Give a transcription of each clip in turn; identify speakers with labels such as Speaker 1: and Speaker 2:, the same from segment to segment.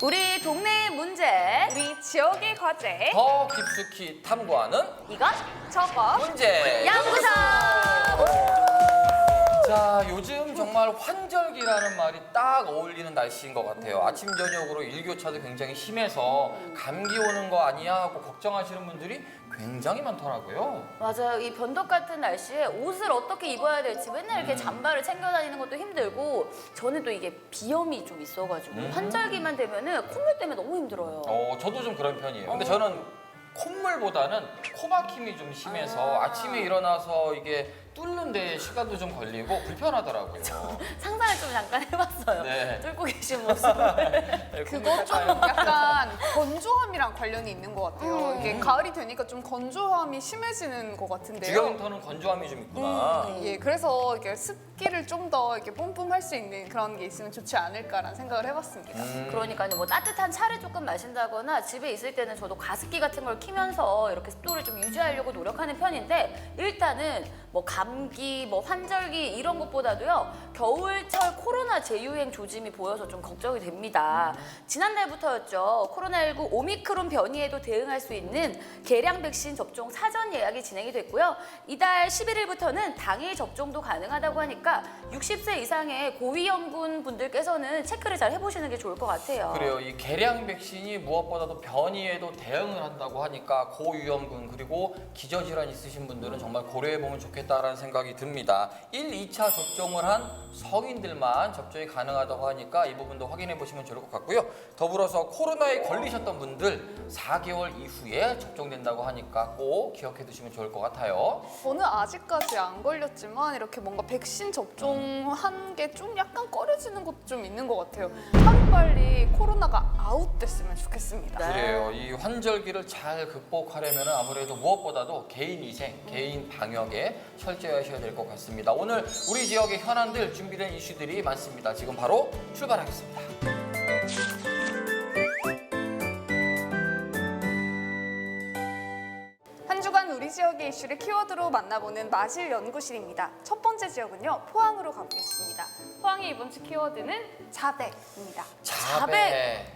Speaker 1: 우리 동네의 문제,
Speaker 2: 우리 지역의 과제,
Speaker 3: 더 깊숙이 탐구하는
Speaker 1: 이것
Speaker 2: 저것
Speaker 3: 문제
Speaker 1: 양구사.
Speaker 3: 자, 요즘 정말 환절기라는 말이 딱 어울리는 날씨인 것 같아요. 아침 저녁으로 일교차도 굉장히 심해서 감기 오는 거 아니야 하고 걱정하시는 분들이 굉장히 많더라고요.
Speaker 1: 맞아요. 이 변덕 같은 날씨에 옷을 어떻게 입어야 될지 맨날 이렇게 잠바를 챙겨 다니는 것도 힘들고, 저는 또 이게 비염이 좀 있어가지고 환절기만 되면은 콧물 때문에 너무 힘들어요.
Speaker 3: 저도 좀 그런 편이에요. 근데 저는 콧물보다는 코막힘이 좀 심해서 아침에 일어나서 이게 뚫는 데 시간도 좀 걸리고 불편하더라고요.
Speaker 1: 상상을 좀 잠깐 해봤어요.
Speaker 3: 네.
Speaker 1: 뚫고 계신 모습을.
Speaker 2: 그거 좀 약간 건조함이랑 관련이 있는 것 같아요. 이게 가을이 되니까 좀 건조함이 심해지는 것 같은데요.
Speaker 3: 주경터는 건조함이 좀 있구나.
Speaker 2: 예, 그래서 이렇게 습기를 좀 더 이렇게 뿜뿜할 수 있는 그런 게 있으면 좋지 않을까라는 생각을 해봤습니다.
Speaker 1: 그러니까요. 뭐 따뜻한 차를 조금 마신다거나 집에 있을 때는 저도 가습기 같은 걸 키면서 이렇게 습도를 좀 유지하려고 노력하는 편인데, 일단은 뭐 감기, 뭐 환절기 이런 것보다도요, 겨울철 코로나 재유행 조짐이 보여서 좀 걱정이 됩니다. 지난달부터였죠. 코로나19 오미크론 변이에도 대응할 수 있는 계량 백신 접종 사전 예약이 진행이 됐고요. 이달 11일부터는 당일 접종도 가능하다고 하니까 60세 이상의 고위험군 분들께서는 체크를 잘 해보시는 게 좋을 것 같아요.
Speaker 3: 그래요. 이 계량 백신이 무엇보다도 변이에도 대응을 한다고 하니까 고위험군 그리고 기저질환 있으신 분들은 정말 고려해보면 좋겠다라는 생각이 듭니다. 1, 2차 접종을 한 성인들만 접종이 가능하다고 하니까 이 부분도 확인해 보시면 좋을 것 같고요. 더불어서 코로나에 걸리셨던 분들 4개월 이후에 접종된다고 하니까 꼭 기억해 두시면 좋을 것 같아요.
Speaker 2: 저는 아직까지 안 걸렸지만 이렇게 뭔가 백신 접종한 게 좀 약간 꺼려지는 것도 좀 있는 것 같아요. 하루빨리 코로나가 아웃됐으면 좋겠습니다.
Speaker 1: 네.
Speaker 3: 그래요. 이 환절기를 잘 극복하려면 아무래도 무엇보다도 개인 위생, 개인 방역에 철저하셔야 될 것 같습니다. 오늘 우리 지역의 현안들 준비된 이슈들이 많습니다. 지금 바로 출발하겠습니다.
Speaker 2: 한 주간 우리 지역의 이슈를 키워드로 만나보는 마실 연구실입니다. 첫 번째 지역은요, 포항으로 가보겠습니다. 포항의 이번 주 키워드는 자백입니다.
Speaker 3: 자백.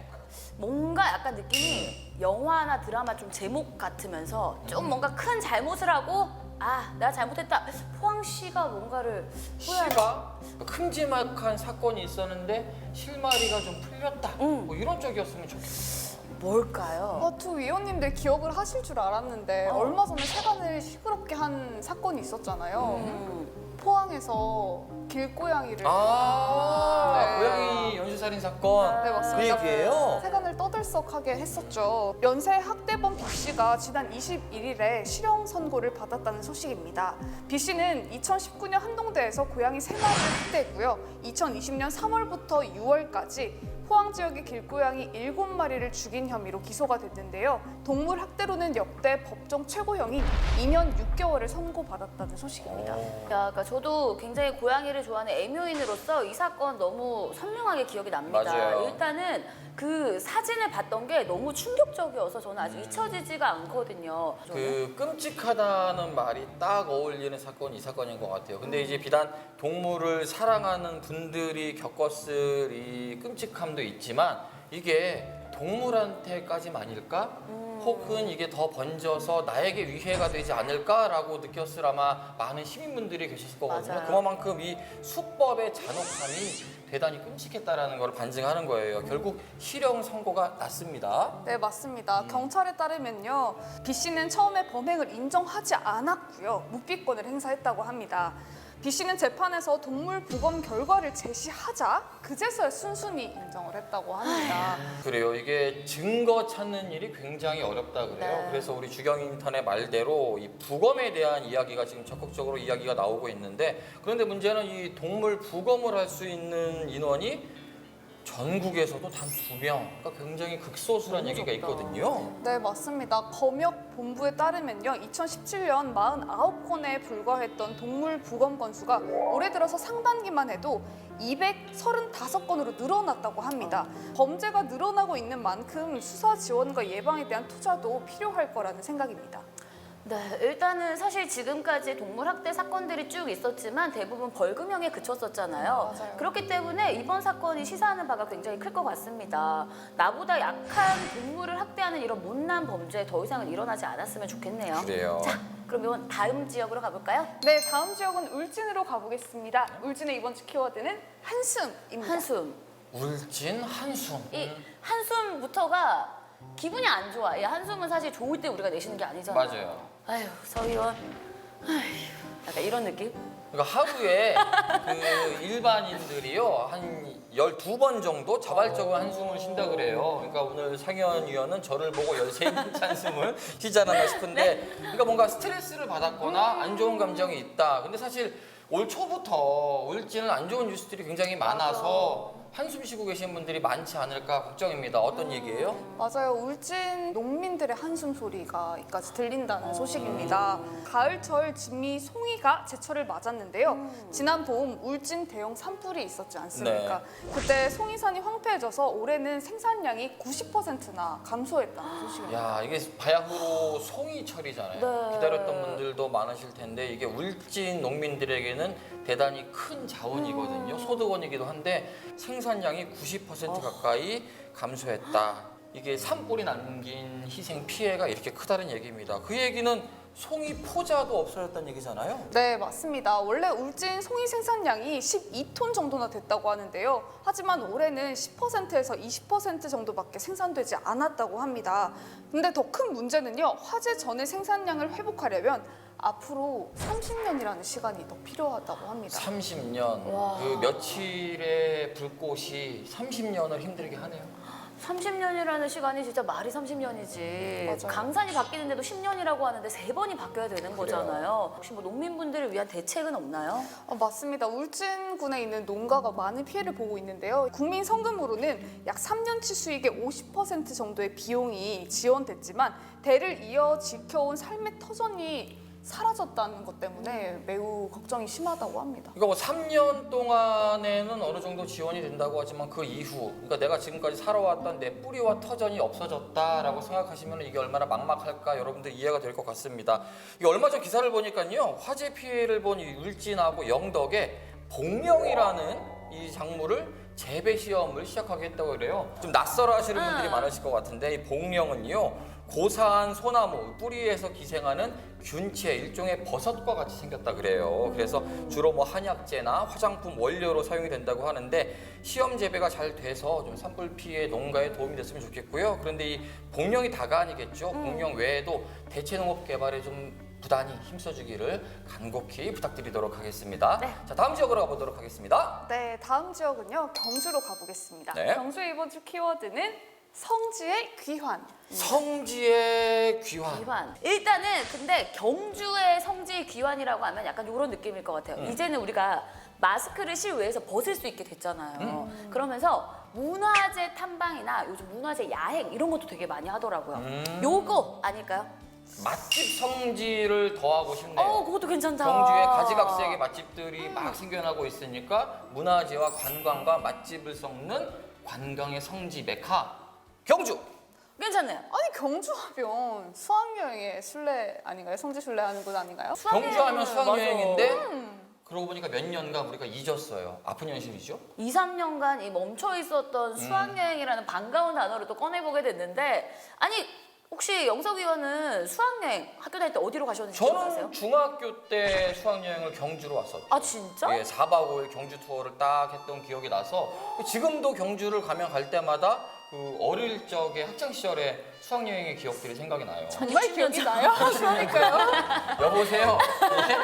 Speaker 1: 뭔가 약간 느낌이 영화나 드라마 좀 제목 같으면서 좀 뭔가 큰 잘못을 하고, 아, 내가 잘못했다. 포항시가 뭔가를
Speaker 3: 시가 큼지막한 사건이 있었는데 실마리가 좀 풀렸다. 뭐 이런 쪽이었으면 좋겠어요.
Speaker 1: 뭘까요?
Speaker 2: 두 위원님들 기억을 하실 줄 알았는데 얼마 전에 세간을 시끄럽게 한 사건이 있었잖아요. 포항에서 길고양이를 네.
Speaker 3: 고양이 연쇄살인 사건.
Speaker 2: 네, 맞습니다.
Speaker 3: 그 얘기예요?
Speaker 2: 세간을 떠들썩하게 했었죠. 연쇄 학대범 B 씨가 지난 21일에 실형 선고를 받았다는 소식입니다. B 씨는 2019년 한동대에서 고양이 3마리를 학대했고요. 2020년 3월부터 6월까지 포항 지역의 길고양이 7마리를 죽인 혐의로 기소가 됐는데요. 동물 학대로는 역대 법정 최고형인 2년 6개월을 선고받았다는 소식입니다.
Speaker 1: 그러니까 저도 굉장히 고양이를 좋아하는 애묘인으로서 이 사건 너무 선명하게 기억이 납니다.
Speaker 3: 맞아요.
Speaker 1: 일단은 그 사진을 봤던 게 너무 충격적이어서 저는 아직 잊혀지지가 않거든요.
Speaker 3: 그 끔찍하다는 말이 딱 어울리는 사건이 이 사건인 것 같아요. 근데 이제 비단 동물을 사랑하는 분들이 겪었을 이 끔찍함도 있지만 이게 동물한테까지만일까? 혹은 이게 더 번져서 나에게 위해가 되지 않을까라고 느꼈을 아마 많은 시민분들이 계셨을 거거든요.
Speaker 1: 맞아요.
Speaker 3: 그만큼 이 수법의 잔혹함이 대단히 끔찍했다라는 걸 반증하는 거예요. 결국 실형 선고가 났습니다.
Speaker 2: 네, 맞습니다. 경찰에 따르면요, B 씨는 처음에 범행을 인정하지 않았고요, 묵비권을 행사했다고 합니다. B 씨는 재판에서 동물 부검 결과를 제시하자 그제서야 순순히 인정을 했다고 합니다.
Speaker 3: 그래요. 이게 증거 찾는 일이 굉장히 어렵다 그래요.
Speaker 1: 네.
Speaker 3: 그래서 우리 주경 인턴의 말대로 이 부검에 대한 이야기가 지금 적극적으로 이야기가 나오고 있는데, 그런데 문제는 이 동물 부검을 할 수 있는 인원이 전국에서도 단 2명, 그러니까 굉장히 극소수란 얘기가 있거든요.
Speaker 2: 네, 맞습니다. 검역본부에 따르면요, 2017년 49건에 불과했던 동물 부검 건수가 올해 들어서 상반기만 해도 235건으로 늘어났다고 합니다. 범죄가 늘어나고 있는 만큼 수사 지원과 예방에 대한 투자도 필요할 거라는 생각입니다.
Speaker 1: 네, 일단은 사실 지금까지 동물 학대 사건들이 쭉 있었지만 대부분 벌금형에 그쳤었잖아요.
Speaker 2: 맞아요.
Speaker 1: 그렇기 때문에 이번 사건이 시사하는 바가 굉장히 클 것 같습니다. 나보다 약한 동물을 학대하는 이런 못난 범죄 더 이상은 일어나지 않았으면 좋겠네요.
Speaker 3: 그래요.
Speaker 1: 자, 그러면 다음 지역으로 가볼까요?
Speaker 2: 네, 다음 지역은 울진으로 가보겠습니다. 울진의 이번 주 키워드는 한숨입니다.
Speaker 1: 한숨.
Speaker 3: 울진 한숨.
Speaker 1: 이 한숨부터가 기분이 안 좋아. 이 한숨은 사실 좋을 때 우리가 내쉬는 게 아니잖아요.
Speaker 3: 맞아요.
Speaker 1: 아휴, 서희원. 아휴, 약간 이런 느낌?
Speaker 3: 그러니까 하루에 그 일반인들이요 한 12번 정도 자발적으로 한숨을 쉰다 그래요. 그러니까 오늘 상현 위원은 저를 보고 13번째 한숨을 쉬지 않았나 싶은데 그러니까 뭔가 스트레스를 받았거나 안 좋은 감정이 있다. 근데 사실 올 초부터 울진은 안 좋은 뉴스들이 굉장히 많아서 한숨 쉬고 계신 분들이 많지 않을까 걱정입니다. 어떤 얘기예요?
Speaker 2: 맞아요. 울진 농민들의 한숨 소리가까지 들린다는 소식입니다. 가을철 진미 송이가 제철을 맞았는데요. 지난 봄 울진 대형 산불이 있었지 않습니까? 그때 송이산이 황폐해져서 올해는 생산량이 90%나 감소했다는 소식입니다.
Speaker 3: 야 이게 바야흐로 송이철이잖아요.
Speaker 1: 네.
Speaker 3: 기다렸던 분들도 많으실 텐데 이게 울진 농민들에게는 대단히 큰 자원이거든요. 소득원이기도 한데 생산량이 90% 가까이 감소했다. 이게 산불이 남긴 희생 피해가 이렇게 크다는 얘기입니다. 그 얘기는 송이 포자도 없어졌다는 얘기잖아요.
Speaker 2: 네, 맞습니다. 원래 울진 송이 생산량이 12톤 정도나 됐다고 하는데요. 하지만 올해는 10%에서 20% 정도밖에 생산되지 않았다고 합니다. 근데 더 큰 문제는요. 화재 전의 생산량을 회복하려면 앞으로 30년이라는 시간이 더 필요하다고 합니다.
Speaker 3: 30년.
Speaker 1: 와.
Speaker 3: 그 며칠의 불꽃이 30년을 힘들게 하네요.
Speaker 1: 30년이라는 시간이 진짜 말이 30년이지.
Speaker 2: 맞아요.
Speaker 1: 강산이 바뀌는데도 10년이라고 하는데 3번이 바뀌어야 되는 거잖아요. 혹시 뭐 농민분들을 위한 대책은 없나요?
Speaker 2: 맞습니다. 울진군에 있는 농가가 많은 피해를 보고 있는데요. 국민 성금으로는 약 3년치 수익의 50% 정도의 비용이 지원됐지만 대를 이어 지켜온 삶의 터전이 사라졌다는 것 때문에 매우 걱정이 심하다고 합니다.
Speaker 3: 그러니까 뭐 3년 동안에는 어느 정도 지원이 된다고 하지만 그 이후, 그러니까 내가 지금까지 살아왔던 내 뿌리와 터전이 없어졌다라고 생각하시면 이게 얼마나 막막할까 여러분들 이해가 될 것 같습니다. 이게 얼마 전 기사를 보니까요, 화재 피해를 본 이 울진하고 영덕에 복명이라는 이 작물을 재배 시험을 시작하게 했다고 그래요. 좀 낯설어 하시는 분들이 많으실 것 같은데 이 복명은요, 고사한 소나무 뿌리에서 기생하는 균체 일종의 버섯과 같이 생겼다 그래요. 그래서 주로 뭐 한약재나 화장품 원료로 사용이 된다고 하는데 시험 재배가 잘 돼서 좀 산불 피해 농가에 도움이 됐으면 좋겠고요. 그런데 이 복명이 다가 아니겠죠. 복명 외에도 대체 농업 개발에 좀 부단히 힘써주기를 간곡히 부탁드리도록 하겠습니다.
Speaker 1: 네.
Speaker 3: 자, 다음 지역으로 가보도록 하겠습니다.
Speaker 2: 네, 다음 지역은요. 경주로 가보겠습니다.
Speaker 3: 네.
Speaker 2: 경주의 이번 주 키워드는 성지의 귀환.
Speaker 3: 성지의 귀환.
Speaker 1: 귀환. 일단은 근데 경주의 성지 귀환이라고 하면 약간 이런 느낌일 것 같아요. 이제는 우리가 마스크를 실외에서 벗을 수 있게 됐잖아요. 그러면서 문화재 탐방이나 요즘 문화재 야행 이런 것도 되게 많이 하더라고요. 요거 아닐까요?
Speaker 3: 맛집 성지를 더하고 싶네요.
Speaker 1: 그것도 괜찮다.
Speaker 3: 경주에 가지각색의 맛집들이 막 생겨나고 있으니까 문화재와 관광과 맛집을 섞는 관광의 성지 메카 경주.
Speaker 1: 괜찮네요.
Speaker 2: 아니 경주하면 수학여행의 순례 아닌가요? 성지 순례하는 곳 아닌가요?
Speaker 3: 경주하면 수학여행인데
Speaker 1: 맞아.
Speaker 3: 그러고 보니까 몇 년간 우리가 잊었어요. 아픈 현실이죠.
Speaker 1: 2, 3년간 이 멈춰 있었던 수학여행이라는 반가운 단어를 또 꺼내보게 됐는데 아니 혹시 영석 의원은 수학여행 학교 다닐 때 어디로 가셨는지 기억나세요?
Speaker 3: 저는 중학교 때 수학여행을 경주로 왔었죠.
Speaker 1: 아 진짜?
Speaker 3: 예, 4박 5일 경주 투어를 딱 했던 기억이 나서 지금도 경주를 가면 갈 때마다 그 어릴 적의 학창 시절의 수학여행의 기억들이 생각이 나요.
Speaker 2: 정말 기억이 나요? 그러니까요.
Speaker 3: 여보세요. 예?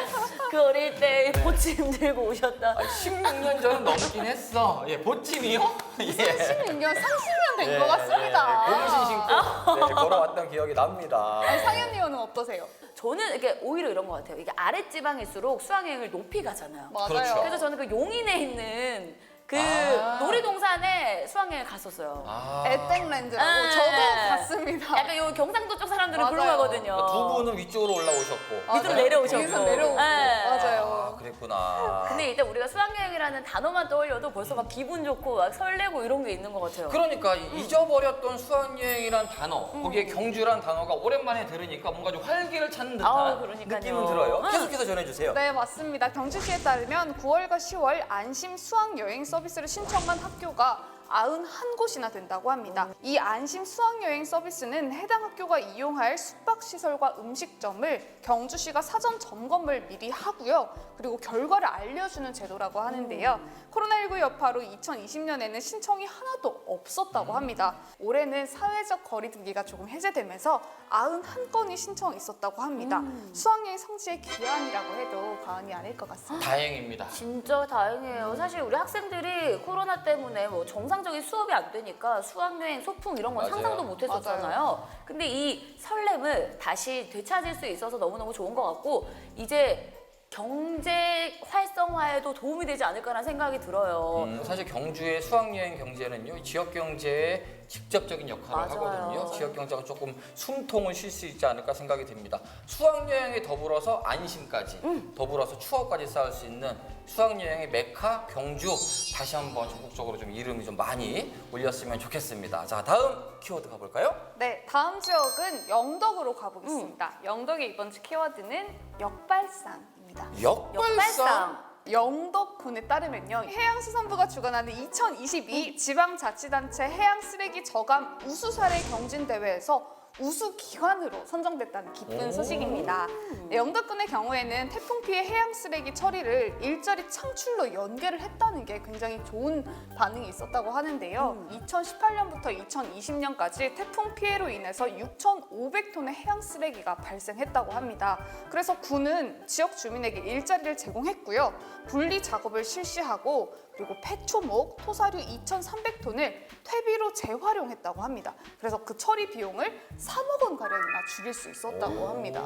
Speaker 1: 그 어릴 때 보침 들고 오셨던
Speaker 3: 16년 전은 넘긴 했어. 예, 보찜이요? 예.
Speaker 2: 16년, 30년 된 것 같습니다.
Speaker 3: 고무신 신고 걸어왔던 기억이 납니다.
Speaker 2: 아니, 상현 의원은 어떠세요?
Speaker 1: 저는 이게 오히려 이런 것 같아요. 이게 아랫지방일수록 수학여행을 높이 가잖아요.
Speaker 2: 맞아요.
Speaker 3: 그렇죠.
Speaker 1: 그래서 저는 그 용인에 있는 그
Speaker 3: 아.
Speaker 1: 놀이동산에 수학여행 갔었어요.
Speaker 3: 아.
Speaker 2: 에땡랜드라고
Speaker 1: 아.
Speaker 2: 저도 맞습니다.
Speaker 1: 약간 요 경상도 쪽 사람들은
Speaker 2: 맞아요.
Speaker 1: 그런 거거든요.
Speaker 3: 두 분은 위쪽으로 올라오셨고
Speaker 1: 밑으로 내려오셨고.
Speaker 2: 위에서 내려오고.
Speaker 1: 네.
Speaker 2: 맞아요.
Speaker 3: 아, 그랬구나.
Speaker 1: 근데 일단 우리가 수학여행이라는 단어만 떠올려도 벌써 막 기분 좋고 막 설레고 이런 게 있는 것 같아요.
Speaker 3: 그러니까 잊어버렸던 수학여행이란 단어, 거기에 경주란 단어가 오랜만에 들으니까 뭔가 좀 활기를 찾는 듯한
Speaker 1: 아우, 그러니까요.
Speaker 3: 느낌은 들어요.
Speaker 1: 응.
Speaker 3: 계속해서 전해주세요.
Speaker 2: 네, 맞습니다. 경주시에 따르면 9월과 10월 안심 수학여행 서비스를 신청한 학교가 91곳이나 된다고 합니다. 이 안심 수학여행 서비스는 해당 학교가 이용할 숙박시설과 음식점을 경주시가 사전 점검을 미리 하고요. 그리고 결과를 알려주는 제도라고 하는데요. 코로나19 여파로 2020년에는 신청이 하나도 없었다고 합니다. 올해는 사회적 거리두기가 조금 해제되면서 91건이 신청이 있었다고 합니다. 수학여행 성지의 기한이라고 해도 과언이 아닐 것 같습니다.
Speaker 3: 다행입니다.
Speaker 1: 진짜 다행이에요. 사실 우리 학생들이 코로나 때문에 뭐 정상적인 수업이 안 되니까 수학여행, 소풍 이런 건
Speaker 3: 맞아요.
Speaker 1: 상상도 못 했었잖아요. 근데 이 설렘을 다시 되찾을 수 있어서 너무너무 좋은 것 같고 이제 경제 활성화에도 도움이 되지 않을까라는 생각이 들어요.
Speaker 3: 사실 경주의 수학여행 경제는요, 지역 경제에 직접적인 역할을
Speaker 1: 맞아요.
Speaker 3: 하거든요. 지역 경제가 조금 숨통을 쉴 수 있지 않을까 생각이 듭니다. 수학여행에 더불어서 안심까지, 더불어서 추억까지 쌓을 수 있는 수학여행의 메카 경주, 다시 한번 전국적으로 좀 이름이 좀 많이 울렸으면 좋겠습니다. 자, 다음 키워드 가볼까요?
Speaker 2: 네, 다음 지역은 영덕으로 가보겠습니다. 영덕의 이번 주 키워드는 역발상입니다.
Speaker 3: 역발상.
Speaker 2: 영덕군에 따르면요, 해양수산부가 주관하는 2022 지방자치단체 해양쓰레기 저감 우수사례 경진대회에서 우수기관으로 선정됐다는 기쁜
Speaker 3: 오.
Speaker 2: 소식입니다. 네, 영덕군의 경우에는 태풍 피해 해양 쓰레기 처리를 일자리 창출로 연계를 했다는 게 굉장히 좋은 반응이 있었다고 하는데요. 2018년부터 2020년까지 태풍 피해로 인해서 6,500톤의 해양 쓰레기가 발생했다고 합니다. 그래서 군은 지역 주민에게 일자리를 제공했고요. 분리 작업을 실시하고 그리고 폐초목, 토사류 2,300톤을 퇴비로 재활용했다고 합니다. 그래서 그 처리 비용을 3억 원 가량이나 줄일 수 있었다고 합니다.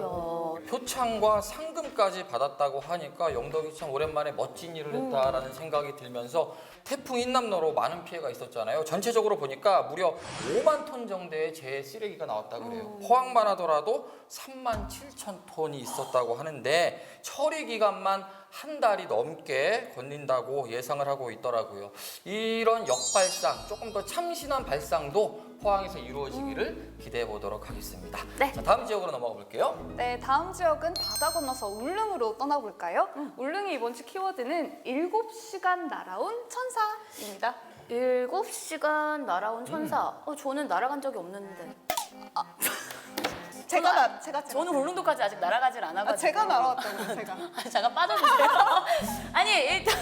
Speaker 3: 표창과 상금까지 받았다고 하니까 영덕이 참 오랜만에 멋진 일을 했다라는 생각이 들면서 태풍 흰남노로 많은 피해가 있었잖아요. 전체적으로 보니까 무려 5만 톤 정도의 재 쓰레기가 나왔다고 그래요. 포항만 하더라도 3만 7천 톤이 있었다고 하는데 처리 기간만 한 달이 넘게 걸린다고 예상을 하고 있더라고요. 이런 역발상, 조금 더 참신한 발상도 포항에서 이루어지기를 기대해 보도록 하겠습니다.
Speaker 1: 네.
Speaker 3: 자, 다음 지역으로 넘어가 볼게요.
Speaker 2: 네, 다음 지역은 바다 건너서 울릉으로 떠나볼까요? 울릉의 이번 주 키워드는 7시간 날아온 천사입니다.
Speaker 1: 7시간 날아온 천사. 저는 날아간 적이 없는데. 저는 울릉도까지 아직 날아가질 않아가지고.
Speaker 2: 제가 날아왔다고요, 제가.
Speaker 1: 잠깐 빠져주세요. 아니 일단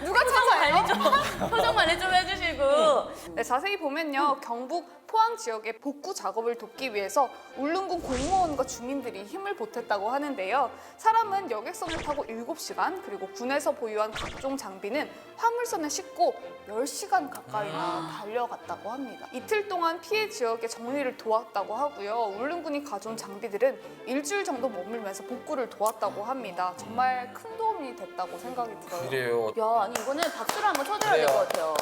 Speaker 2: 누가 천사예요?
Speaker 1: 표정 관리 좀 해주시고.
Speaker 2: 네, 자세히 보면요, 경북 포항 지역의 복구 작업을 돕기 위해서 울릉군 공무원과 주민들이 힘을 보탰다고 하는데요. 사람은 여객선을 타고 7시간, 그리고 군에서 보유한 각종 장비는 화물선을 싣고 10시간 가까이나 달려갔다고 합니다. 이틀 동안 피해 지역의 정리를 도왔다고 하고요. 울릉군이 가져온 장비들은 일주일 정도 머물면서 복구를 도왔다고 합니다. 정말 큰 도움이 됐다고 생각이 들어요.
Speaker 3: 그래요.
Speaker 1: 야 아니 이거는 박수를 한번 쳐드려야 될 것 같아요.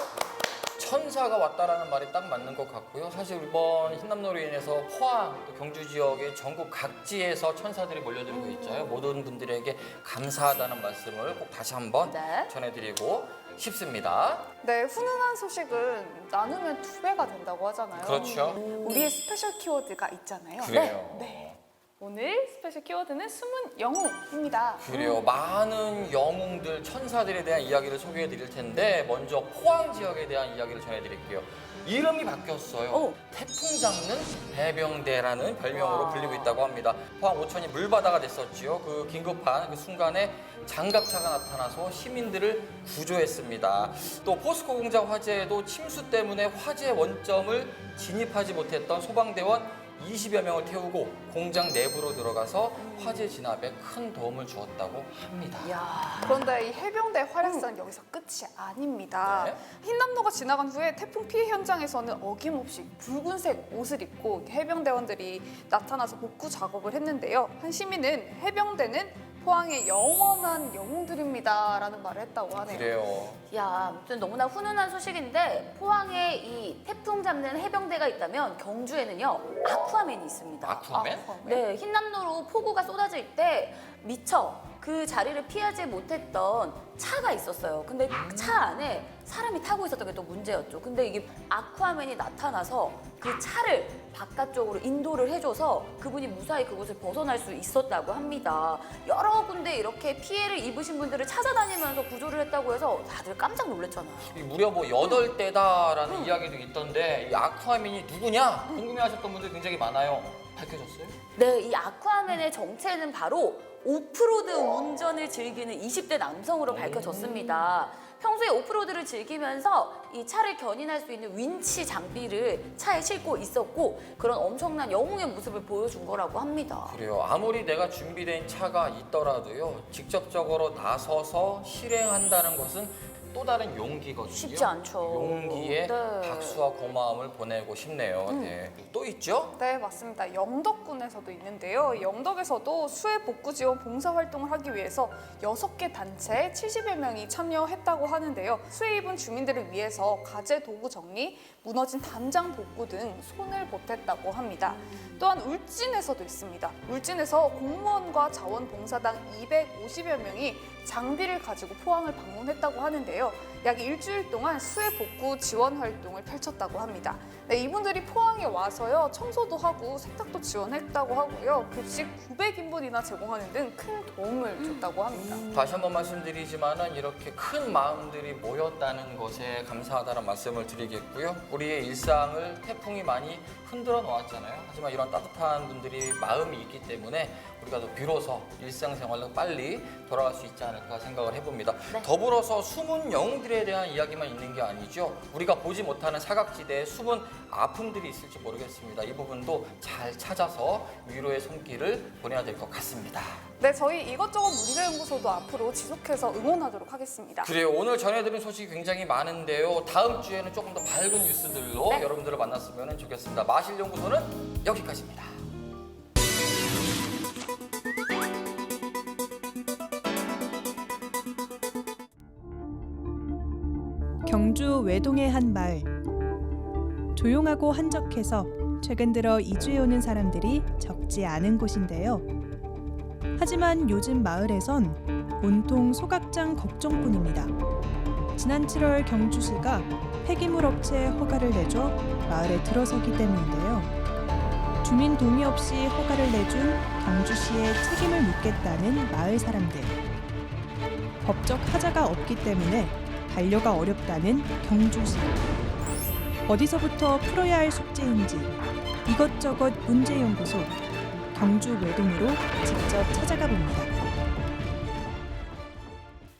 Speaker 3: 천사가 왔다라는 말이 딱 맞는 것 같고요. 사실 이번 흰남노로 인해서 포항, 또 경주 지역의 전국 각지에서 천사들이 몰려들고 있죠. 모든 분들에게 감사하다는 말씀을 꼭 다시 한번
Speaker 1: 네.
Speaker 3: 전해드리고 싶습니다.
Speaker 2: 네, 훈훈한 소식은 나누면 2배가 된다고 하잖아요.
Speaker 3: 그렇죠.
Speaker 2: 우리의 스페셜 키워드가 있잖아요.
Speaker 3: 그래요.
Speaker 2: 네. 오늘 스페셜 키워드는 숨은 영웅입니다.
Speaker 3: 그래요. 많은 영웅들, 천사들에 대한 이야기를 소개해 드릴 텐데 먼저 포항 지역에 대한 이야기를 전해 드릴게요. 이름이 바뀌었어요. 태풍 잡는 해병대라는 별명으로
Speaker 1: 와.
Speaker 3: 불리고 있다고 합니다. 포항 오천이 물바다가 됐었지요. 그 긴급한 그 순간에 장갑차가 나타나서 시민들을 구조했습니다. 또 포스코 공장 화재에도 침수 때문에 화재 원점을 진입하지 못했던 소방대원 20여 명을 태우고 공장 내부로 들어가서 화재 진압에 큰 도움을 주었다고 합니다.
Speaker 1: 야.
Speaker 2: 그런데 이 해병대 활약상은 여기서 끝이 아닙니다.
Speaker 3: 네.
Speaker 2: 흰남노가 지나간 후에 태풍 피해 현장에서는 어김없이 붉은색 옷을 입고 해병대원들이 나타나서 복구 작업을 했는데요. 한 시민은 해병대는 포항의 영원한 영웅들입니다라는 말을 했다고 하네요.
Speaker 3: 그래요.
Speaker 1: 야, 아무튼 너무나 훈훈한 소식인데 포항에 이 태풍 잡는 해병대가 있다면 경주에는요 아쿠아맨이 있습니다.
Speaker 3: 아쿠아맨?
Speaker 1: 네, 흰남노로 폭우가 쏟아질 때 미처 그 자리를 피하지 못했던 차가 있었어요. 근데 차 안에 사람이 타고 있었던 게 또 문제였죠. 근데 이게 아쿠아맨이 나타나서 그 차를 바깥쪽으로 인도를 해줘서 그분이 무사히 그곳을 벗어날 수 있었다고 합니다. 여러 군데 이렇게 피해를 입으신 분들을 찾아다니면서 구조를 했다고 해서 다들 깜짝 놀랐잖아요.
Speaker 3: 무려 뭐 8대다라는 이야기도 있던데 이 아쿠아맨이 누구냐 궁금해하셨던 분들 굉장히 많아요. 밝혀졌어요?
Speaker 1: 네, 이 아쿠아맨의 정체는 바로 오프로드 운전을 즐기는 20대 남성으로 밝혀졌습니다. 평소에 오프로드를 즐기면서 이 차를 견인할 수 있는 윈치 장비를 차에 싣고 있었고 그런 엄청난 영웅의 모습을 보여준 거라고 합니다.
Speaker 3: 그래요. 아무리 내가 준비된 차가 있더라도요. 직접적으로 나서서 실행한다는 것은 또 다른 용기거든요.
Speaker 1: 쉽지 않죠.
Speaker 3: 용기에
Speaker 1: 네.
Speaker 3: 박수와 고마움을 보내고 싶네요. 네. 또 있죠?
Speaker 2: 네, 맞습니다. 영덕군에서도 있는데요. 영덕에서도 수해 복구 지원 봉사 활동을 하기 위해서 6개 단체 70여 명이 참여했다고 하는데요. 수해 입은 주민들을 위해서 가재 도구 정리, 무너진 담장 복구 등 손을 보탰다고 합니다. 또한 울진에서도 있습니다. 울진에서 공무원과 자원봉사당 250여 명이 장비를 가지고 포항을 방문했다고 하는데요. 약 일주일 동안 수해 복구 지원 활동을 펼쳤다고 합니다. 네, 이분들이 포항에 와서요 청소도 하고 세탁도 지원했다고 하고요. 급식 900인분이나 제공하는 등 큰 도움을 줬다고 합니다.
Speaker 3: 다시 한번 말씀드리지만은 이렇게 큰 마음들이 모였다는 것에 감사하다는 말씀을 드리겠고요. 우리의 일상을 태풍이 많이 흔들어 놓았잖아요. 하지만 이런 따뜻한 분들이 마음이 있기 때문에 우리가 더 비로소 일상생활로 빨리 돌아갈 수 있지 않을까 생각을 해봅니다.
Speaker 1: 네.
Speaker 3: 더불어서 숨은 영웅들에 대한 이야기만 있는 게 아니죠. 우리가 보지 못하는 사각지대에 숨은 아픔들이 있을지 모르겠습니다. 이 부분도 잘 찾아서 위로의 손길을 보내야 될 것 같습니다.
Speaker 2: 네, 저희 이것저것 문제연구소도 앞으로 지속해서 응원하도록 하겠습니다.
Speaker 3: 그래요. 오늘 전해드린 소식이 굉장히 많은데요. 다음 주에는 조금 더 밝은 뉴스들로
Speaker 1: 네.
Speaker 3: 여러분들을 만났으면 좋겠습니다. 마실연구소는 여기까지입니다.
Speaker 4: 경주 외동의 한 마을. 조용하고 한적해서 최근 들어 이주해 오는 사람들이 적지 않은 곳인데요. 하지만 요즘 마을에선 온통 소각장 걱정뿐입니다. 지난 7월 경주시가 폐기물 업체에 허가를 내줘 마을에 들어서기 때문인데요. 주민 동의 없이 허가를 내준 경주시에 책임을 묻겠다는 마을 사람들. 법적 하자가 없기 때문에 반려가 어렵다는 경주시. 어디서부터 풀어야 할 숙제인지 이것저것 문제연구소 경주 외동으로 직접 찾아가 봅니다.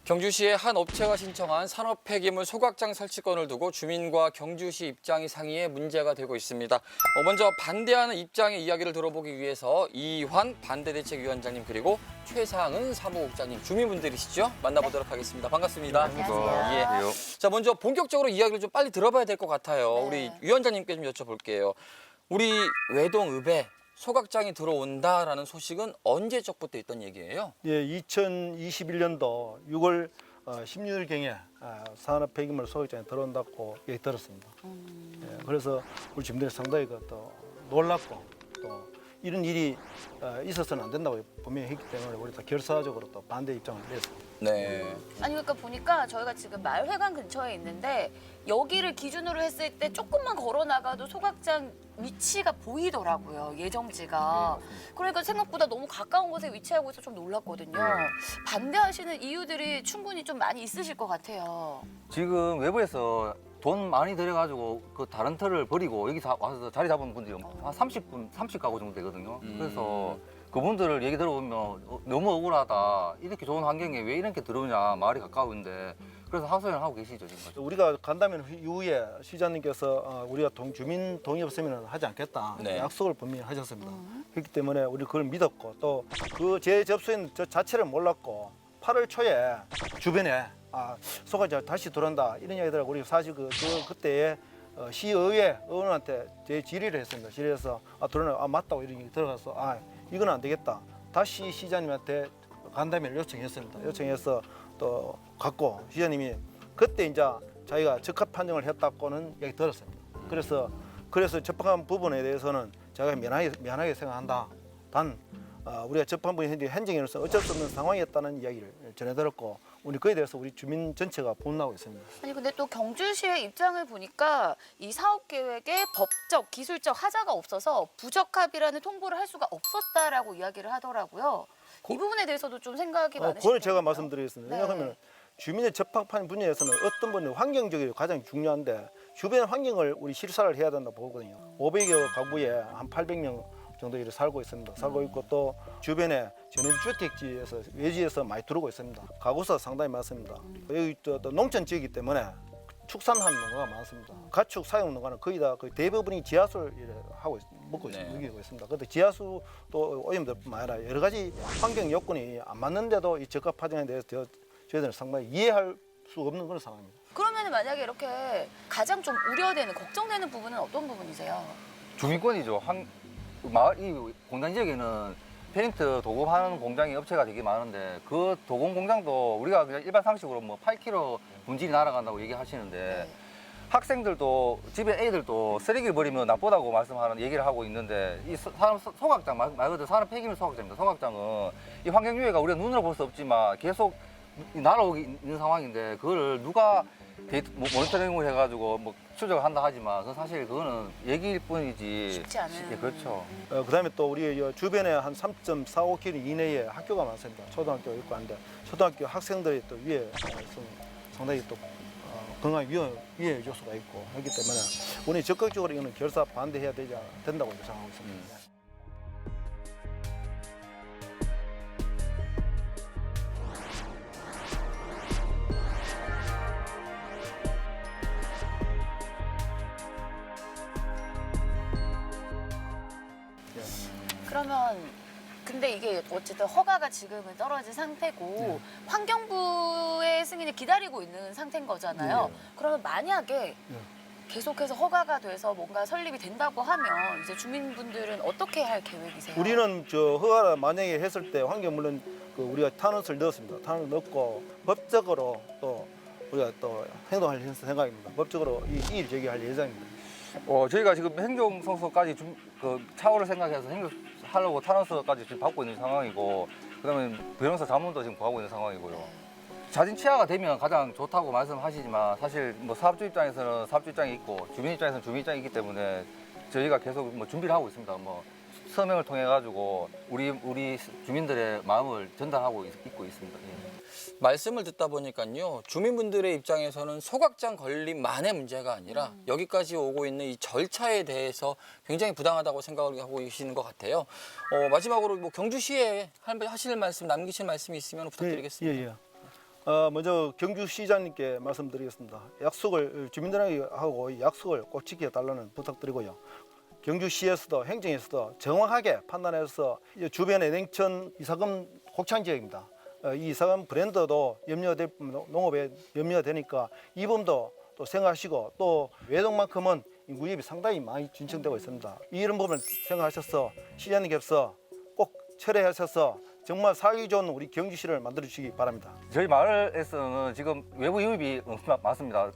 Speaker 3: 경주시의 한 업체가 신청한 산업 폐기물 소각장 설치권을 두고 주민과 경주시 입장이 상이에 문제가 되고 있습니다. 먼저 반대하는 입장의 이야기를 들어보기 위해서 이환 반대대책위원장님 그리고 최상은 사무국장님 주민분들이시죠? 만나보도록 하겠습니다. 반갑습니다.
Speaker 1: 안녕하세요.
Speaker 3: 예. 자, 먼저 본격적으로 이야기를 좀 빨리 들어봐야 될 것 같아요.
Speaker 1: 네.
Speaker 3: 우리 위원장님께 좀 여쭤볼게요. 우리 외동읍에 소각장이 들어온다라는 소식은 언제적부터 있던 얘기예요?
Speaker 5: 예, 2021년도 6월 16일경에 산업 폐기물 소각장이 들어온다고 얘기 들었습니다. 예, 그래서 우리 주민들이 상당히 또 놀랐고 또 이런 일이 있어서는 안 된다고 분명히 했기 때문에 우리 다 결사적으로 또 반대 입장을 냈습니다.
Speaker 3: 네.
Speaker 1: 아니 그러니까 보니까 저희가 지금 마을회관 근처에 있는데 여기를 기준으로 했을 때 조금만 걸어 나가도 소각장 위치가 보이더라고요. 예정지가. 그러니까 생각보다 너무 가까운 곳에 위치하고 있어 좀 놀랐거든요. 반대하시는 이유들이 충분히 좀 많이 있으실 것 같아요.
Speaker 6: 지금 외부에서 돈 많이 들여가지고 그 다른 터를 버리고 여기 와서 자리 잡은 분들이 한 30가구 정도 되거든요. 그래서 그분들을 얘기 들어보면 너무 억울하다. 이렇게 좋은 환경에 왜 이렇게 들어오냐. 마을이 가까운데. 그래서 하소연을 하고 계시죠, 지금.
Speaker 5: 우리가 간다면 이후에 시장님께서 우리가 주민 동의 없으면 하지 않겠다
Speaker 3: 네.
Speaker 5: 약속을 분명히 하셨습니다. 그렇기 때문에 우리 그걸 믿었고 또 그 재접수인 저 자체를 몰랐고 8월 초에 주변에 소각장 다시 들어온다 이런 이야기들 우리 사실 그때에 시의회 의원한테 제 질의를 했습니다. 질의해서 들어오나 맞다고 이런 얘기 들어가서 이건 안 되겠다. 다시 시장님한테 간담회를 요청했습니다. 요청해서 또 갔고 시장님이 그때 이제 자기가 적합 판정을 했다고는 얘기 들었습니다. 그래서 접촉한 부분에 대해서는 제가 미안하게 생각한다. 단 우리가 접한 현재 행정인으로서 어쩔 수 없는 상황이었다는 이야기를 전해들었고 우리 그에 대해서 우리 주민 전체가 분노하고 있습니다.
Speaker 1: 아니 근데 또 경주시의 입장을 보니까 이 사업 계획에 법적, 기술적 하자가 없어서 부적합이라는 통보를 할 수가 없었다라고 이야기를 하더라고요. 이 부분에 대해서도 좀 생각이 많으시죠?
Speaker 5: 그걸 제가 말씀드리겠습니다.
Speaker 1: 네.
Speaker 5: 왜냐하면 주민의 접합하는 분야에서는 어떤 분은 환경적이 가장 중요한데 주변 환경을 우리 실사를 해야 된다고 보거든요. 500여 가구에 한 800명 정도 이렇게 살고 있습니다. 살고 있고 또 주변에 전원주택지에서 외지에서 많이 들어오고 있습니다. 가구수가 상당히 많습니다. 여기 또 농촌 지역이기 때문에 축산하는 농가가 많습니다. 가축 사용 농가는 거의 다 거의 대부분이 지하수를 하고 먹이고 있습니다. 그런데 지하수도 오염뿐만 아니라 여러 가지 환경 요건이 안 맞는데도 이 적합 파정에 대해서 저희들은 상당히 이해할 수 없는 그런 상황입니다.
Speaker 1: 그러면 만약에 이렇게 가장 좀 우려되는, 걱정되는 부분은 어떤 부분이세요?
Speaker 6: 주민권이죠. 마을 이 공단 지역에는 페인트 도급하는 공장이 업체가 되게 많은데 그 도금 공장도 우리가 그냥 일반 상식으로 뭐 8kg 분질이 날아간다고 얘기하시는데 학생들도 집에 애들도 쓰레기를 버리면 나쁘다고 말씀하는 얘기를 하고 있는데 이 사람 소각장 말 그대로 사람 폐기물 소각장입니다. 소각장은 이 환경 유해가 우리가 눈으로 볼 수 없지만 계속 날아오고 있는 상황인데 그거를 누가 모니터링을 해가지고 뭐 추적을 한다 하지만 그건 사실 그거는 얘기일 뿐이지
Speaker 1: 쉽지 않은.
Speaker 6: 예, 그렇죠.
Speaker 5: 그다음에 또 우리 주변에 한 3.45km 이내에 학교가 많습니다. 초등학교가 있고 한데 초등학교 학생들이 또 위에 상당히 또 건강 위험 요소가 있고 그렇기 때문에 우리 적극적으로 이거는 결사 반대해야 된다고 생각하고 있습니다.
Speaker 1: 그러면 근데 이게 어쨌든 허가가 지금은 떨어진 상태고 환경부의 승인을 기다리고 있는 상태인 거잖아요. 그러면 만약에 계속해서 허가가 돼서 뭔가 설립이 된다고 하면 이제 주민분들은 어떻게 할 계획이세요?
Speaker 5: 우리는 저 허가를 만약에 했을 때 환경 물론 우리가 탄원서를 넣었습니다. 탄원을 넣고 법적으로 또 우리가 또 행동할 생각입니다. 법적으로 이의 제기할 예정입니다.
Speaker 6: 저희가 지금 행정성소까지 차후를 생각해서 행정하려고 탄원서까지 지금 받고 있는 상황이고 그다음에 변호사 자문도 지금 구하고 있는 상황이고요. 자진 취하가 되면 가장 좋다고 말씀하시지만 사실 뭐 사업주 입장에서는 사업주 입장이 있고 주민 입장에서는 주민 입장이 있기 때문에 저희가 계속 뭐 준비를 하고 있습니다. 뭐 서명을 통해 가지고 우리 주민들의 마음을 전달하고 있고 있습니다. 예.
Speaker 3: 말씀을 듣다 보니까요. 주민분들의 입장에서는 소각장 걸림만의 문제가 아니라 여기까지 오고 있는 이 절차에 대해서 굉장히 부당하다고 생각을 하고 계시는 것 같아요. 마지막으로 뭐 경주시에 하실 말씀, 남기실 말씀이 있으면 부탁드리겠습니다.
Speaker 5: 먼저 경주시장님께 말씀드리겠습니다. 약속을 주민들하고 약속을 꼭 지켜달라는 부탁드리고요. 경주시에서도 행정에서도 정확하게 판단해서 주변의 냉천 이사금 곡창 지역입니다. 이 이사금 브랜드도 농업에 염려되니까 이 부분도 또 생각하시고 또 외동만큼은 인구입이 상당히 많이 진척되고 있습니다. 이런 부분을 생각하셔서 시장님께서 꼭 철회하셔서 정말 살기 좋은 우리 경주시를 만들어 주시기 바랍니다.
Speaker 6: 저희 마을에서는 지금 외부 유입이 많습니다.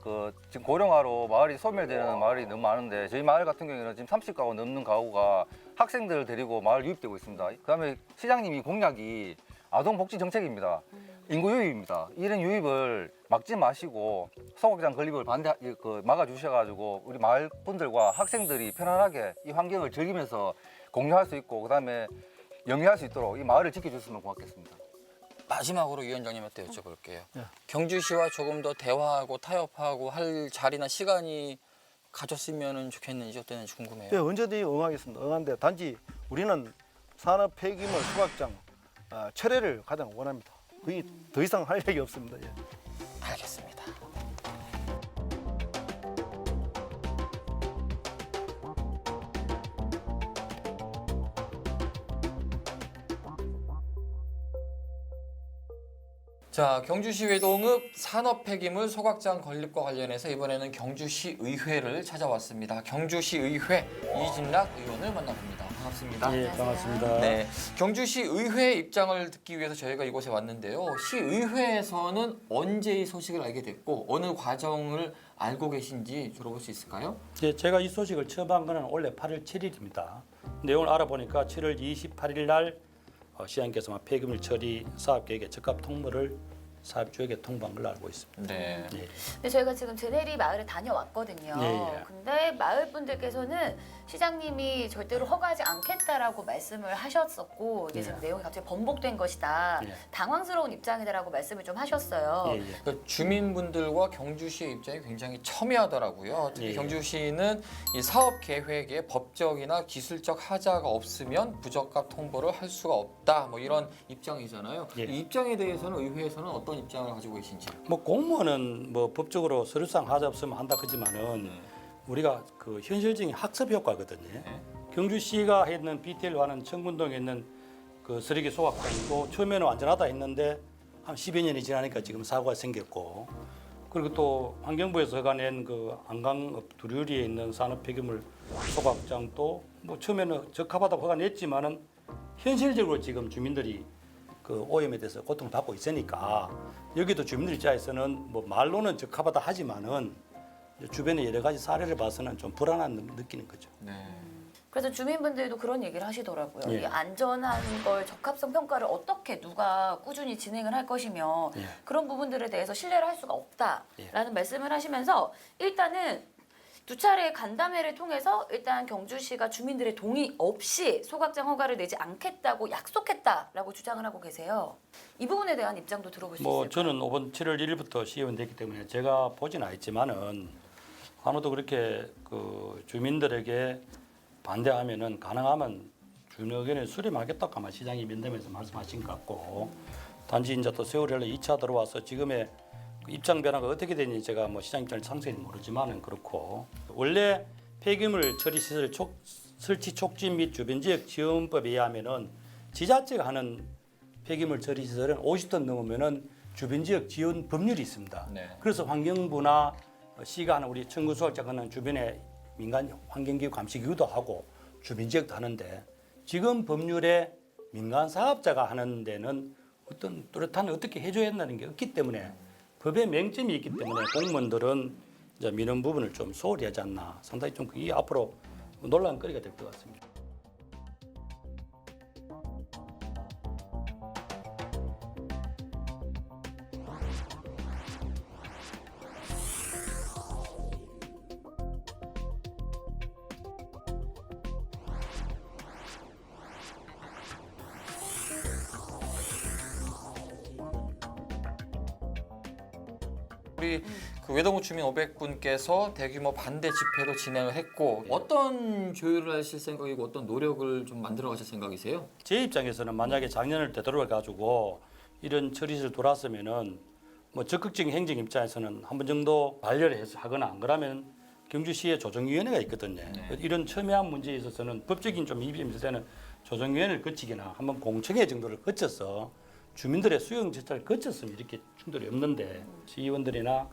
Speaker 6: 지금 고령화로 마을이 소멸되는 마을이 너무 많은데 저희 마을 같은 경우에는 지금 30가구 넘는 가구가 학생들을 데리고 마을 유입되고 있습니다. 그다음에 시장님이 공약이 아동복지 정책입니다. 인구 유입입니다. 이런 유입을 막지 마시고 소각장 건립을 막아주셔가지고 우리 마을 분들과 학생들이 편안하게 이 환경을 즐기면서 공유할 수 있고 그다음에 영위할 수 있도록 이 마을을 지켜주시면 고맙겠습니다.
Speaker 3: 마지막으로 위원장님한테 여쭤볼게요.
Speaker 5: 네.
Speaker 3: 경주시와 조금 더 대화하고 타협하고 할 자리나 시간이 가졌으면 좋겠는지 어땠는지 궁금해요.
Speaker 5: 네, 언제든지 응하겠습니다. 응하는데 단지 우리는 산업 폐기물 소각장 철회를 가장 원합니다. 거의 더 이상 할 얘기 없습니다. 예.
Speaker 3: 알겠습니다. 자, 경주시 외동읍 산업폐기물 소각장 건립과 관련해서 이번에는 경주시 의회를 찾아왔습니다. 경주시 의회 이진락 의원을 만나봅니다. 반갑습니다.
Speaker 7: 예, 반갑습니다.
Speaker 3: 네, 경주시 의회 입장을 듣기 위해서 저희가 이곳에 왔는데요. 시의회에서는 언제 이 소식을 알게 됐고 어느 과정을 알고 계신지 들어볼 수 있을까요?
Speaker 7: 예, 제가 이 소식을 처음 한 거는 원래 8월 7일입니다. 내용을 알아보니까 7월 28일 날 시장께서 폐기물 처리 사업 계획의 적합 통보를 사업주에게 통보한 걸로 알고 있습니다.
Speaker 3: 네.
Speaker 7: 예.
Speaker 1: 근데 저희가 지금 제네리 마을에 다녀왔거든요.
Speaker 7: 예.
Speaker 1: 근데 마을 분들께서는 시장님이 절대로 허가하지 않겠다라고 말씀을 하셨었고 이게
Speaker 7: 예.
Speaker 1: 지금 내용이 갑자기 번복된 것이다.
Speaker 7: 예.
Speaker 1: 당황스러운 입장이다라고 말씀을 좀 하셨어요.
Speaker 7: 예, 예.
Speaker 3: 그 주민분들과 경주시의 입장이 굉장히 첨예하더라고요. 특히
Speaker 7: 예.
Speaker 3: 경주시는 이 사업 계획에 법적이나 기술적 하자가 없으면 부적합 통보를 할 수가 없다. 뭐 이런 입장이잖아요.
Speaker 7: 예.
Speaker 3: 이 입장에 대해서는 의회에서는 어떤 입장을 가지고 계신지.
Speaker 7: 뭐 공무원은 뭐 법적으로 서류상 하자 없으면 한다 그지만은 우리가 그 현실적인 학습 효과거든요.
Speaker 3: 네.
Speaker 7: 경주시가 했는 BTL과는 청군동에 있는 그 쓰레기 소각장이고 처음에는 안전하다 했는데 한 10여 년이 지나니까 지금 사고가 생겼고 그리고 또 환경부에서 허가낸 그 안강읍 두류리에 있는 산업 폐기물 소각장도 뭐 처음에는 적합하다고 허가 냈지만은 현실적으로 지금 주민들이 그 오염에 대해서 고통을 받고 있으니까 여기도 주민들 입장에서는 뭐 말로는 적합하다 하지만은 주변의 여러 가지 사례를 봐서는 좀 불안한 느끼는 거죠.
Speaker 3: 네.
Speaker 1: 그래서 주민분들도 그런 얘기를 하시더라고요.
Speaker 7: 예.
Speaker 1: 이 안전한 걸 적합성 평가를 어떻게 누가 꾸준히 진행을 할 것이며
Speaker 7: 예.
Speaker 1: 그런 부분들에 대해서 신뢰를 할 수가 없다라는
Speaker 7: 예.
Speaker 1: 말씀을 하시면서 일단은 두 차례의 간담회를 통해서 일단 경주시가 주민들의 동의 없이 소각장 허가를 내지 않겠다고 약속했다라고 주장을 하고 계세요. 이 부분에 대한 입장도 들어볼 수
Speaker 7: 뭐
Speaker 1: 있을까요?
Speaker 7: 저는 이번 7월 1일부터 시의원 됐기 때문에 제가 보진 않았지만은 아무도 그렇게 그 주민들에게 반대하면은 가능하면 주민 의견을 수렴하겠다고 아마 시장이 면담에서 말씀하신 것 같고 단지 이제 또 세월이 흘러 2차 들어와서 지금의 그 입장 변화가 어떻게 되는지 제가 뭐 시장 입장을 상세히 모르지만은 그렇고 원래 폐기물 처리 시설 설치 촉진 및 주변 지역 지원법에 의하면은 지자체가 하는 폐기물 처리 시설은 50톤 넘으면은 주변 지역 지원 법률이 있습니다.
Speaker 3: 네.
Speaker 7: 그래서 환경부나 시가 하는 우리 청구 수확자가 하는 주변의 민간 환경기후 감시기구도 하고 주변 지역도 하는데 지금 법률에 민간 사업자가 하는 데는 어떤 뚜렷한 어떻게 해줘야 한다는 게 없기 때문에 법에 맹점이 있기 때문에 공무원들은 이제 민원 부분을 좀 소홀히 하지 않나 상당히 좀 그게 앞으로 논란거리가 될 것 같습니다.
Speaker 3: 우리 그 외동읍 주민 500분께서 대규모 반대 집회도 진행을 했고 어떤 조율을 하실 생각이고 어떤 노력을 좀 만들어 가실 생각이세요?
Speaker 7: 제 입장에서는 만약에 작년을 되돌아 가지고 이런 처리를 돌았으면은 뭐 적극적인 행정 입장에서는 한 번 정도 반려를 해서 하거나 안 그러면 경주시에 조정위원회가 있거든요. 이런 첨예한 문제에 있어서는 법적인 좀 이점이 있을 때는 조정위원회를 거치거나 한번 공청회 정도를 거쳐서 주민들의 수용 절차를 거쳤으면 이렇게 충돌이 없는데 시의원들이나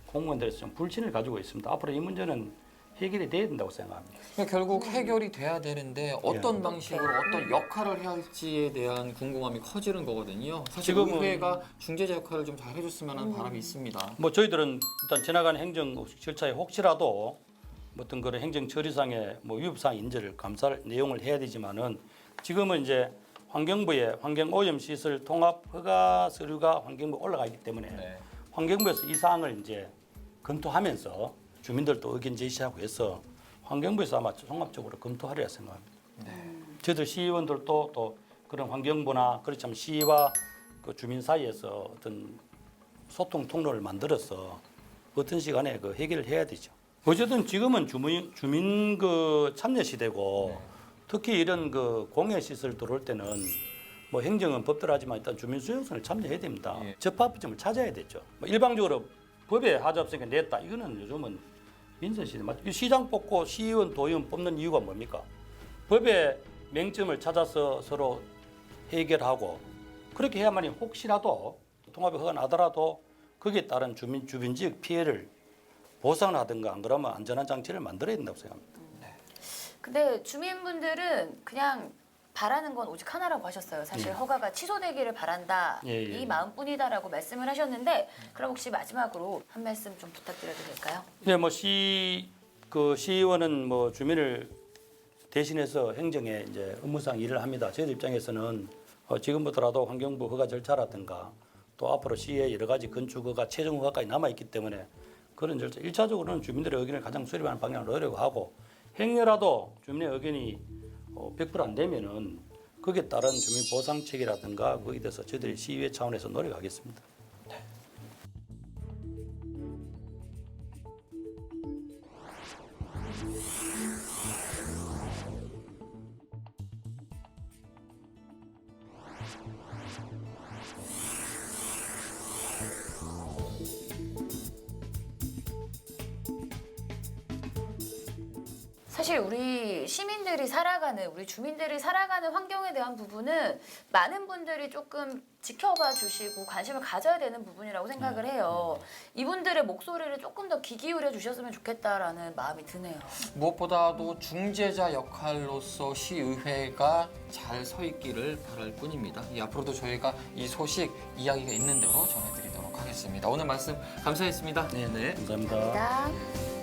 Speaker 7: 공무원들에서 좀 불신을 가지고 있습니다. 앞으로 이 문제는 해결이 돼야 된다고 생각합니다.
Speaker 3: 그러니까 결국 해결이 돼야 되는데 어떤 방식으로 어떤 역할을 해야 할지에 대한 궁금함이 커지는 거거든요. 사실
Speaker 7: 지금은-
Speaker 3: 의회가 중재자 역할을 좀 잘 해줬으면 하는 바람이 있습니다.
Speaker 7: 뭐 저희들은 일단 지나가는 행정 절차에 혹시라도 어떤 그런 행정 처리상의 뭐 위법사항 인지를 감사를 내용을 해야 되지만은 지금은 이제 환경부에 환경오염시설 통합 허가 서류가 환경부에 올라가 있기 때문에
Speaker 3: 네.
Speaker 7: 환경부에서 이 사항을 이제 검토하면서 주민들도 의견 제시하고 해서 환경부에서 아마 종합적으로 검토하리라 생각합니다. 저희들 시의원들도 또 그런 환경부나 그렇지 않으면 시와 그 주민 사이에서 어떤 소통 통로를 만들어서 어떤 시간에 그 해결을 해야 되죠. 어쨌든 지금은 주민 그 참여 시대고 특히 이런 그 공여 시설 들어올 때는 뭐 행정은 법대로 하지만 일단 주민 수용성을 참여해야 됩니다.
Speaker 3: 예.
Speaker 7: 적합점을 찾아야 되죠. 뭐 일방적으로 법에 하자 없으니까 냈다. 이거는 요즘은 민선시대 맞죠? 시장 뽑고 시의원, 도의원 뽑는 이유가 뭡니까? 법에 맹점을 찾아서 서로 해결하고 그렇게 해야만이 혹시라도 통합이 허가 나더라도 거기에 따른 주민 지역 피해를 보상하든가 안 그러면 안전한 장치를 만들어야 된다고 생각합니다.
Speaker 1: 근데 주민분들은 그냥 바라는 건 오직 하나라고 하셨어요. 사실 허가가 취소되기를 바란다.
Speaker 7: 예, 예.
Speaker 1: 이 마음뿐이다라고 말씀을 하셨는데 그럼 혹시 마지막으로 한 말씀 좀 부탁드려도 될까요?
Speaker 7: 네, 뭐 시의원은 뭐 주민을 대신해서 행정에 이제 업무상 일을 합니다. 저희 입장에서는 지금부터라도 환경부 허가 절차라든가 또 앞으로 시의 여러 가지 건축 허가, 최종 허가까지 남아 있기 때문에 그런 절차 1차적으로는 주민들의 의견을 가장 수렴하는 방향으로 하려고 하고 행여라도 주민의 의견이 100% 안 되면은 거기에 따른 주민 보상책이라든가 거기에 대해서 저희들이 시의회 차원에서 노력하겠습니다.
Speaker 1: 사실 우리 시민들이 살아가는, 우리 주민들이 살아가는 환경에 대한 부분은 많은 분들이 조금 지켜봐 주시고 관심을 가져야 되는 부분이라고 생각을 해요. 이분들의 목소리를 조금 더 귀 기울여 주셨으면 좋겠다라는 마음이 드네요.
Speaker 3: 무엇보다도 중재자 역할로서 시의회가 잘 서 있기를 바랄 뿐입니다. 앞으로도 저희가 이 소식 이야기가 있는 대로 전해드리도록 하겠습니다. 오늘 말씀 감사했습니다.
Speaker 7: 네,
Speaker 3: 네.
Speaker 7: 감사합니다.
Speaker 1: 감사합니다.